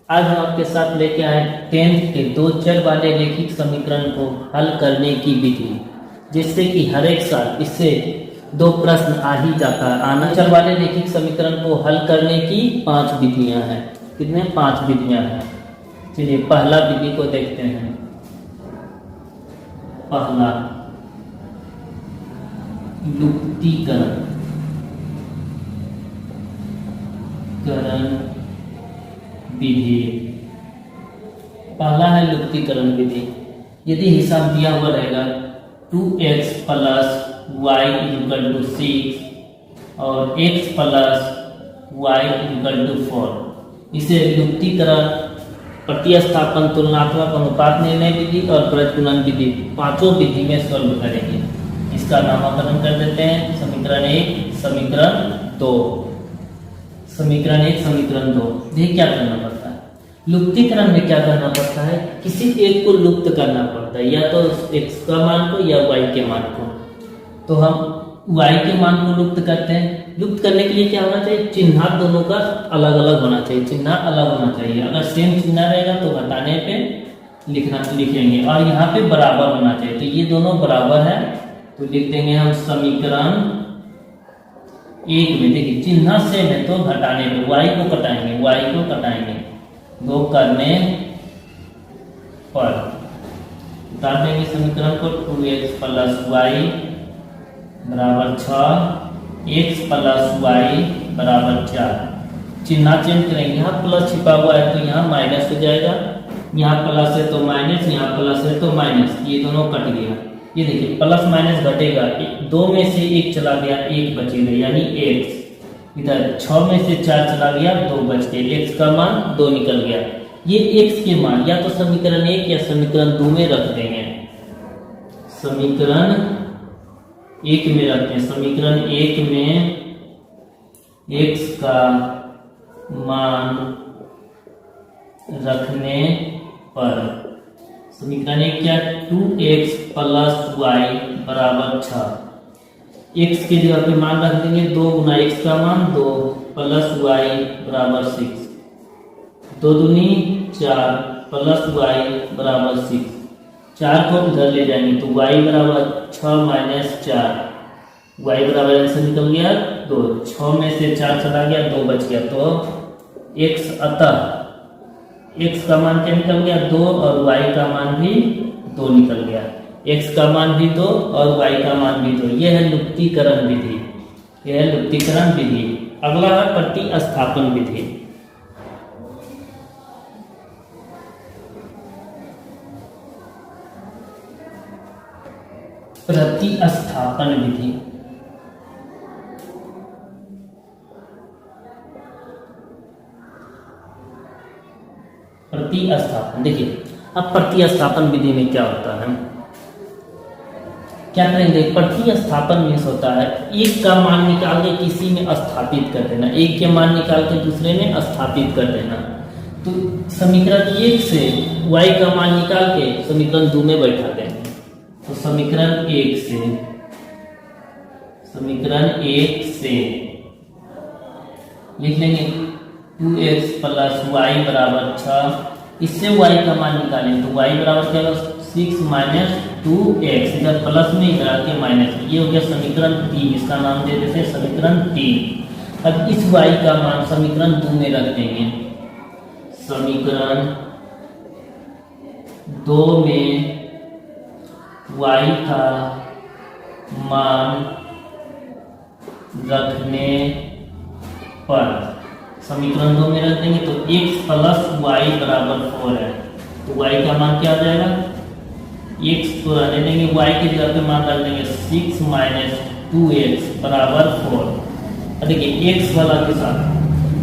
आज हम आपके साथ लेके आए 10th के दो चर वाले रैखिक समीकरण को हल करने की विधि, जिससे कि हर एक साल इससे दो प्रश्न आ ही जाता है। आना चर वाले रैखिक समीकरण को हल करने की 5 विधियां हैं। कितने 5 विधियां हैं। चलिए पहला विधि को देखते हैं। पहला लुप्तीकरण विधि। पहला है लुप्तीकरण विधि। यदि हिसाब दिया हुआ रहेगा 2x + y = 6 और x + y = 4, इसे लुप्तीकरण, प्रतिस्थापन, तुलनात्मक अनुपात निर्णय विधि और प्रजनन विधि, पांचों विधि में सॉल्व करेंगे। इसका नामकरण कर देते हैं समीकरण 1, समीकरण 2। समीकरण 1, समीकरण 2। देखिए क्या करना पड़ता है लुप्तीकरण में। क्या करना पड़ता है, किसी एक को लुप्त करना पड़ता है, या तो x का मान को या y के मान को। तो हम y के मान को लुप्त करते हैं। लुप्त करने के लिए क्या होना चाहिए, चिन्ह दोनों का अलग अलग होना चाहिए। चिन्ह अलग होना चाहिए। अगर सेम चिन्ह रहेगा तो घटाने पे लिखेंगे, और यहाँ पे बराबर होना चाहिए। तो ये दोनों बराबर है तो लिख देंगे हम समीकरण 1 में। देखिए चिन्ह सेम है तो घटाने पे y को कटाएंगे 2 करने पर उतार देंगे समीकरण को। 2x + y = 6, x + y = 4। चिन्ह चेंज करेंगे। यहाँ प्लस छिपा हुआ है तो यहाँ माइनस हो जाएगा। यहाँ प्लस है तो माइनस, यहाँ प्लस है तो माइनस, ये दोनों कट गया। ये देखिए प्लस माइनस घटेगा, 2 में से 1 चला गया, 1 बचेगा यानी x। इधर 6 में से 4 चला गया, 2 बच गए, x का मान 2 निकल गया। ये x के मान या तो समीकरण 1 या समीकरण 2 में रख देंगे। समीकरण 1 में रखते हैं। समीकरण 1 में x का मान रखने पर समीकरण 1 क्या, 2x + y = 6। x के जगह पे मान रख देंगे 2 गुना x का मान 2 + y = 6। 2 दूनी 4 + y = 6। 4 को उधर ले जाएंगे तो y = 6 - 4, y बराबर आंसर निकल गया 2। 6 में से 4 चला गया, 2 बच गया तो x, अतः x का मान क्या निकल गया 2 और y का मान भी 2 निकल गया। x का मान भी 2 और y का मान भी 2। यह है लुप्तीकरण विधि। यह है लुप्तीकरण विधि। अगला है प्रतिस्थापन विधि। प्रतिस्थापन विधि। प्रतिस्थापन देखिए, अब प्रतिस्थापन विधि में क्या होता है, क्या करेंगे, प्रतिस्थापन में होता है एक का मान निकाल के किसी में स्थापित कर देना, एक के मान निकाल के दूसरे में स्थापित कर देना। तो समीकरण 1 से y का मान निकाल के समीकरण 2 में बैठा देंगे। तो समीकरण 1 से लिख लेंगे 2x + y = 6। इससे y का मान निकालेंगे तो y बराबर क्या होगा 6 - 2x। इधर प्लस में इधर आके माइनस में, ये हो गया समीकरण 3। इसका नाम दे देते हैं समीकरण 3। अब इस y का मान समीकरण 2 में रख देंगे। समीकरण 2 में y का मान रखने पर समीकरण 2 में रख देंगे तो x + y = 4 है। तो y का मान क्या आ जाएगा, x को रहने देंगे, y की जगह पे मान रख देंगे 6 - 2x = 4। देखिए x वाला के साथ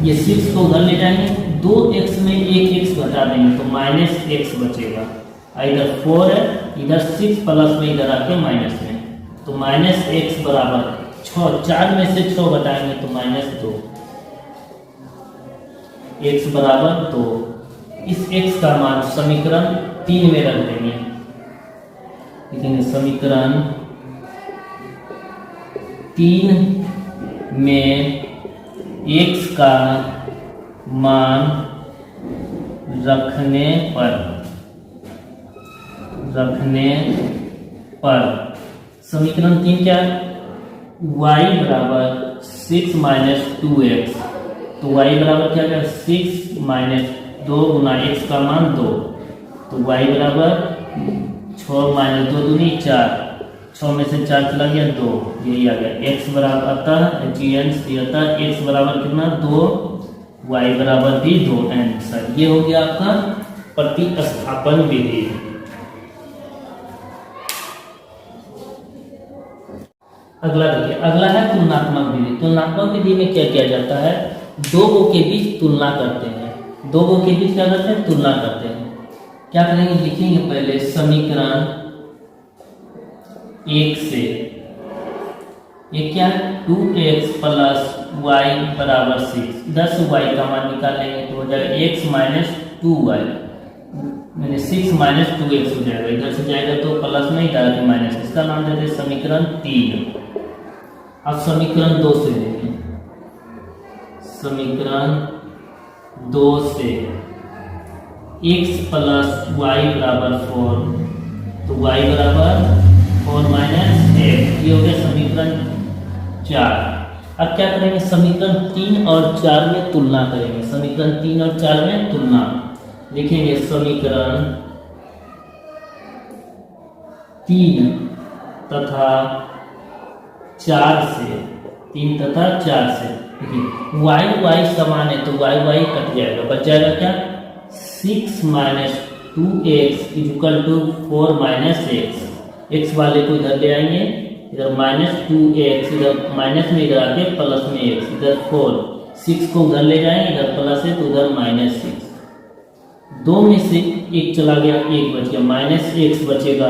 ये 6 को उधर ले जाएंगे, 2x में 1x घटा देंगे तो -x बचेगा। इधर 4 है, इधर 6 प्लस में इधर आके माइनस में, तो -x = 6। 4 में से 6 घटाएंगे तो -2, x = 2। इस x का मान समीकरण 3 में रख देंगे। लिखेंगे समीकरण 3 में x का मान रखने पर समीकरण 3 क्या है? y बराबर 6 माइनस 2x, तो y बराबर क्या है? 6 माइनस 2 गुना x का मान 2, तो y बराबर 6 माइनस 2 दूनी 4, 6 में से 4 चला गया 2, यही आ गया। x बराबर आता है x बराबर कितना? 2, y बराबर भी 2। आंसर ये हो गया आपका प्रतिस्थापन विधि। अगला देखिए, अगला है तुलनात्मक विधि। तुलनात्मक विधि में क्या किया जाता है? दो गो के बीच तुलना करते हैं। दो गो के बीच क्या करते हैं? तुलना करते हैं। क्या करेंगे? लिखेंगे पहले समीकरण 1 से, ये क्या है? 2x प्लस y बराबर 6, इधर से y का मान निकालेंगे तो हो जाएगा x माइनस 2y, मैंने 6 माइनस 2x हो जाएगा, इधर से जाएगा तो प्लस नहीं डाल के माइनस, इसका नाम देते हैं समीकरण 3। अब समीकरण 2 से देखें, समीकरण 2 से x प्लस y बराबर 4, तो y बराबर 4 माइनस x, ये हो गया समीकरण 4। अब क्या करेंगे? समीकरण 3 और 4 में तुलना करेंगे। समीकरण 3 और 4 में तुलना लिखेंगे। समीकरण 3 तथा 4 से, 3 तथा 4 से देखिए y समान है तो y कट जाएगा, बच जाएगा क्या? 6 minus 2x equal to 4 minus x वाले को इधर ले आएंगे, इधर माइनस 2x, इधर माइनस में इधर आके प्लस में x, इधर 4, 6 को उधर ले जाएंगे, इधर प्लस है तो उधर माइनस 6, 2 में से 1 चला गया, 1 बच गया, माइनस x बचेगा।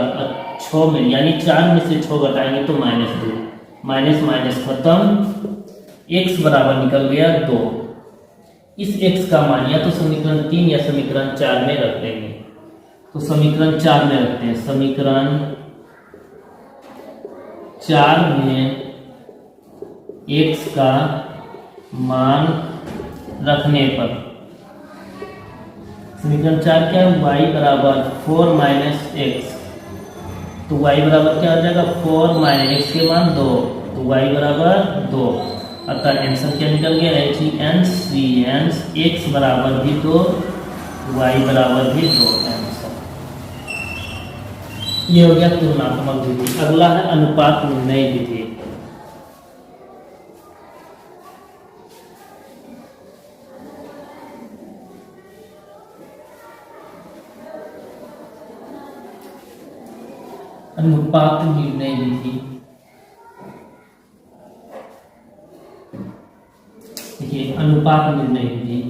6 में यानी 4 में से 6 घटाएंगे तो माइनस 2, माइनस माइनस खत्म, x बराबर निकल गया 2। इस x का मान या तो समीकरण 3 या समीकरण 4 में रख देंगे, तो समीकरण 4 में रखते हैं। समीकरण 4 में x का मान रखने पर समीकरण 4 क्या है? y बराबर 4 माइनस x, तो y बराबर क्या हो जाएगा? 4 माइनस x के मान 2, तो y बराबर 2। अतः आंसर क्या निकल गया? HENS x बराबर भी 2, y बराबर भी 2। आंसर ये हो गया तुलनात्मक विधि। अगला है अनुपात निर्णय विधि। अनुपात निर्णय विधि देखिए, अनुपात निर्णय विधि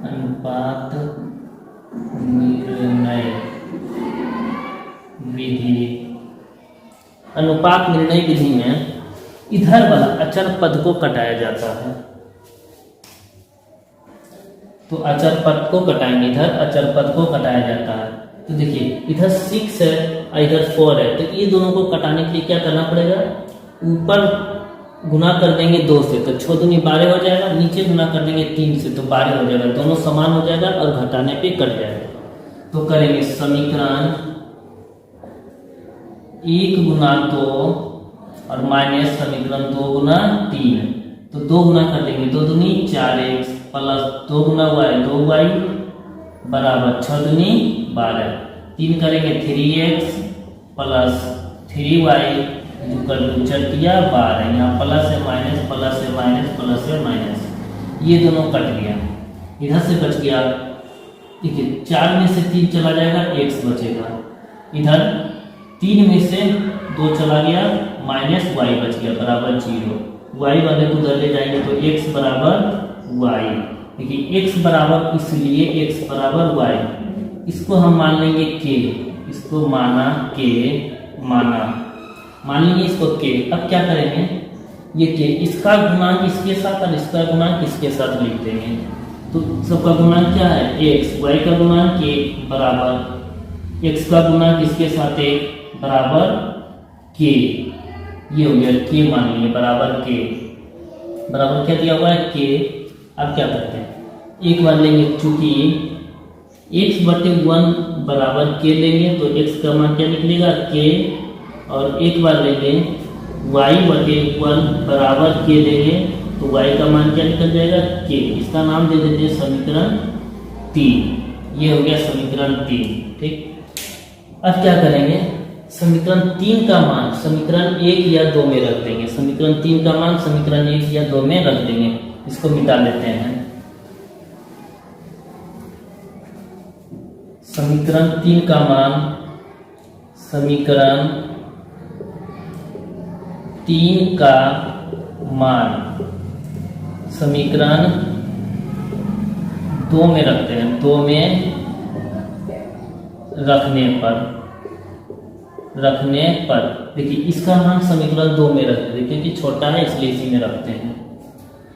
अनुपात निर्णय विधि अनुपात निर्णय विधि में इधर वाला अचर पद को कटाया जाता है, तो अचर पद को कटाएंगे, इधर अचर पद को कटाया जाता है। तो देखिए इधर 6 है और इधर 4 है, तो ये दोनों को कटाने के लिए क्या करना पड़ेगा? ऊपर गुना कर देंगे 2 से तो 6 दूनी 12 हो जाएगा, नीचे गुना कर देंगे 3 से तो 12 हो जाएगा, दोनों समान हो जाएगा और घटाने पे कट जाएगा। तो करेंगे समीकरण 1 गुना 2 और माइनस समीकरण 2 गुना 3, तो 2 गुना कर देंगे, 2 दूनी 4x प्लस 2 गुना y 2y बराबर 6 दूनी 12, 3 करेंगे 3x plus 3y equal to 12, यहाँ प्लस है माइनस, प्लस है माइनस, प्लस है माइनस, ये दोनों कट गया, इधर से बच गया। देखिए 4 में से 3 चला जाएगा, x बचेगा, इधर 3 में से 2 चला गया, माइनस y बच गया बराबर 0, y वाले को उधर ले जाएंगे तो x बराबर y। देखिए x बराबर, इसलिए x बराबर y, इसको हम मान लेंगे k, इसको माना k, मान लेंगे इसको k। अब क्या करेंगे? ये k, इसका गुणांक इसके साथ और इसका गुणांक इसके साथ लिख देंगे, तो सबका गुणांक क्या है? x, y का गुणांक 1 बराबर x का गुणांक इसके साथ 1 बराबर k, ये हो गया k मान लिए बराबर k। बराबर क्या दिया हुआ है के। अब क्या करते हैं, एक बार लेंगे, चूंकि x बटे 1 बराबर के लेंगे तो x का मान क्या निकलेगा के, और एक बार लेंगे y बटे 1 बराबर के लेंगे तो y का मान क्या निकल जाएगा के। इसका नाम दे देते हैं समीकरण 3। ये हो गया समीकरण 3। ठीक, अब क्या करेंगे, समीकरण 3 का मान समीकरण 1 या 2 में रख देंगे। समीकरण 3 का मान समीकरण 1 या 2 में रख देंगे। इसको मिटा लेते हैं। समीकरण 3 का मान समीकरण 3 का मान समीकरण 2 में रखते हैं। 2 में रखने पर देखिए इसका मान समीकरण 2 में रखते हैं क्योंकि छोटा है इसलिए इसी में रखते हैं।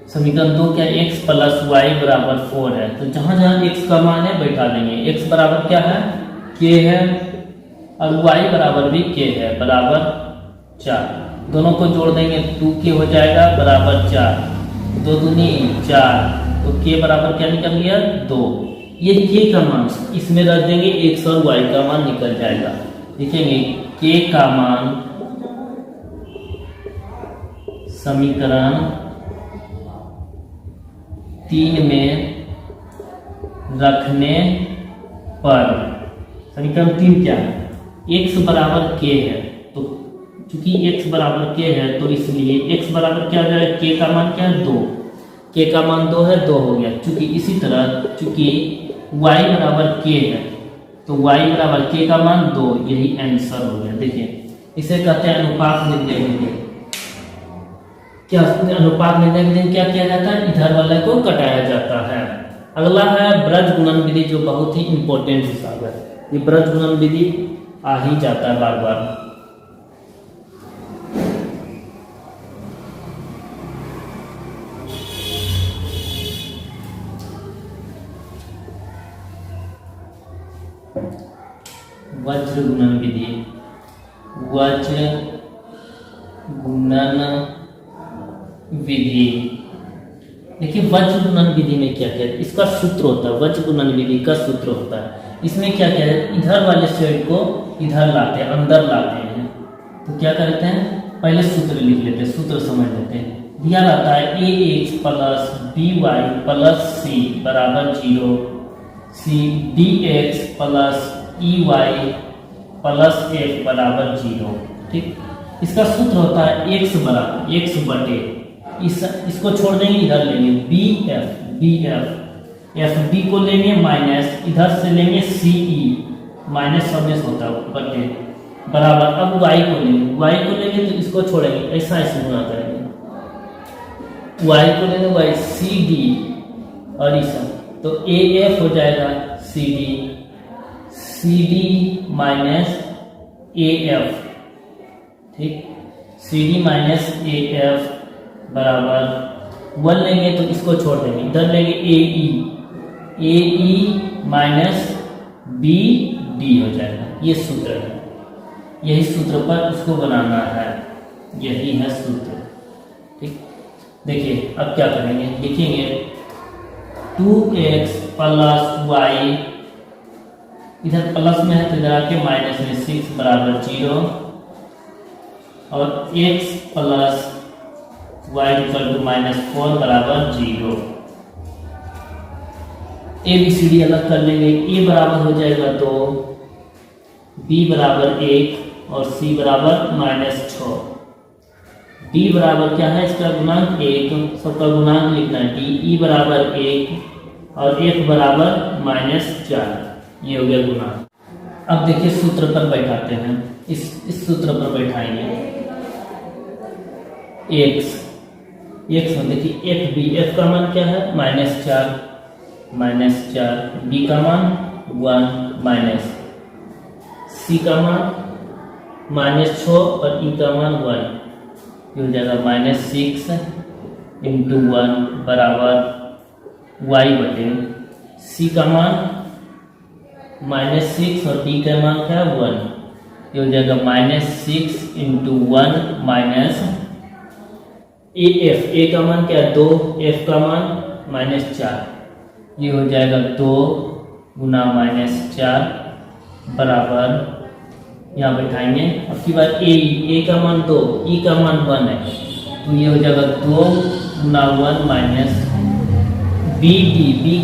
समीकरण 2 क्या, x प्लस वाई बराबर 4 है, तो जहां जहां x का मान है बैठा देंगे। x बराबर क्या है k है, और y बराबर भी k है, बराबर 4। दोनों को जोड़ देंगे 2k हो जाएगा बराबर 4, 2 दूनी 4, तो k बराबर क्या निकल गया 2। ये k का मान इसमें रख देंगे, x और y का मान निकल जाएगा। देखेंगे k का मान समीकरण 3 में रखने पर, समीकरण 3 क्या है, x बराबर k है, तो चूंकि x बराबर k है तो इसलिए x बराबर क्या हो जाएगा, k का मान क्या है 2, k का मान 2 है, 2 हो गया। चूंकि इसी तरह चूंकि y बराबर k है तो y बराबर k का मान 2, यही आंसर हो गया। देखिए इसे कहते हैं अनुपात निर्णय विधि। क्या अनुपात निर्णय विधि में क्या किया जाता है, इधर वाले को घटाया जाता है। अगला है ब्रज गुणन विधि, जो बहुत ही इंपॉर्टेंट हिसाब है। ये ब्रज गुणन विधि आ ही जाता है बार बार। वज्र गुणन विधि, वज्र गुणन विधि। देखिए वज्र गुणन विधि में क्या क्या है, इसका सूत्र होता है, वज्र गुणन विधि का सूत्र होता है। इसमें क्या क्या है, इधर वाले सेट को इधर लाते हैं, अंदर लाते हैं। तो क्या करते हैं, पहले सूत्र लिख लेते हैं, सूत्र समझ लेते हैं। दिया रहता है ax plus by plus c बराबर 0, c dx plus ey plus f बराबर 0। ठीक, इसका सूत्र होता है x बराबर x बटे, इसको छोड़ देंगे, इधर लेंगे bf b को लेंगे माइनस, इधर से लेंगे ce माइनस समेस होता है बटे बराबर। अब y को लेंगे तो इसको छोड़ेंगे, ऐसा ऐसे गुणा करेंगे। y को लेंगे y cd और इस तो af हो जाएगा cd माइनस af। ठीक, cd माइनस af बराबर 1 लेंगे तो इसको छोड़ देंगे, इधर लेंगे ae माइनस bd हो जाएगा। ये सूत्र है, यही सूत्र पर इसको बनाना है, यही है सूत्र। ठीक, देखिए अब क्या करेंगे, लिखेंगे 2x प्लस y, इधर प्लस में है तो इधर आके माइनस में 6 बराबर 0, और x plus y equal to minus 4 बराबर 0। ए बी सी डी अलग कर लेंगे, a बराबर हो जाएगा 2, b बराबर 1 और c बराबर माइनस 6। d बराबर क्या है, इसका गुणांक 1, सबका गुणांक लिखना है, d e बराबर 1 और f बराबर माइनस 4। ये हो गया गुणांक। अब देखिए सूत्र पर बैठाते हैं, इस सूत्र पर बैठाएंगे x में देखिए f b, f का मान क्या है माइनस 4, b का मान 1 माइनस, c का मान माइनस 6 और e का मान 1। ये हो जाएगा माइनस 6 इंटू 1 बराबर y बटे, c का मान माइनस 6 और d का मान क्या है 1। ये हो जाएगा माइनस 6 इंटू 1 माइनस ए का मान क्या 2, एफ का मान -4, ये हो जाएगा 2 गुना -4 बराबर, यहाँ बैठाएंगे। अब की बात ए का मान 2, ई का मान 1 है, तो ये हो जाएगा 2 गुना 1 माइनस बी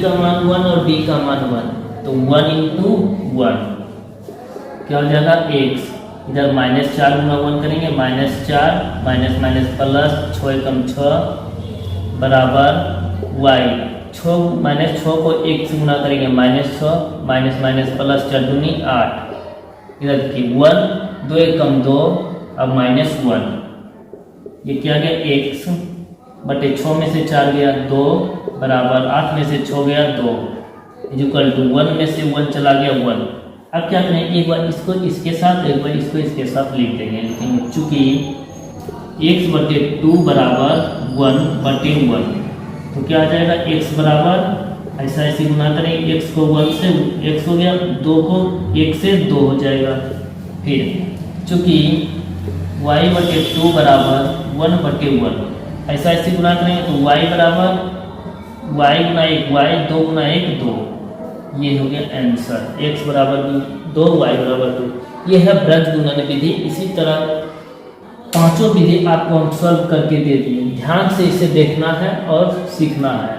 का मान 1 और डी का मान 1, तो 1 इंटू 1 क्या हो जाएगा x, इधर -4 गुना 1 करेंगे, -4 माइनस माइनस प्लस 6 एकम 6 बराबर y, 6 को 1 से गुना करेंगे -6 माइनस माइनस प्लस 4 दूनी 8, इधर देखिए 1 2 एकम 2 अब -1, ये क्या गया x बटे 6 में से 4 गया 2 बराबर 8 में से 6 गया 2 इक्वल टू 1 में से 1 चला गया 1। अब क्या करें, एक बार इसको इसके साथ एक बार इसको इसके साथ लिख देंगे, लिखेंगे चूंकि x बटे 2 बराबर 1 बटे 1, तो क्या आ जाएगा x बराबर ऐसा ऐसे गुना करेंगे, x को 1 से x हो गया, 2 को 1 से 2 हो जाएगा। फिर चूंकि y बटे 2 बराबर 1 बटे 1 ऐसा ऐसे गुना करेंगे, तो y बराबर y गुना 1 y, 2 गुना 1 2, ये हो गया आंसर, x बराबर 2 y बराबर 2। ये है ब्रज गुणन विधि। इसी तरह पांचों विधि आपको हम सॉल्व करके दे दिए, ध्यान से इसे देखना है और सीखना है।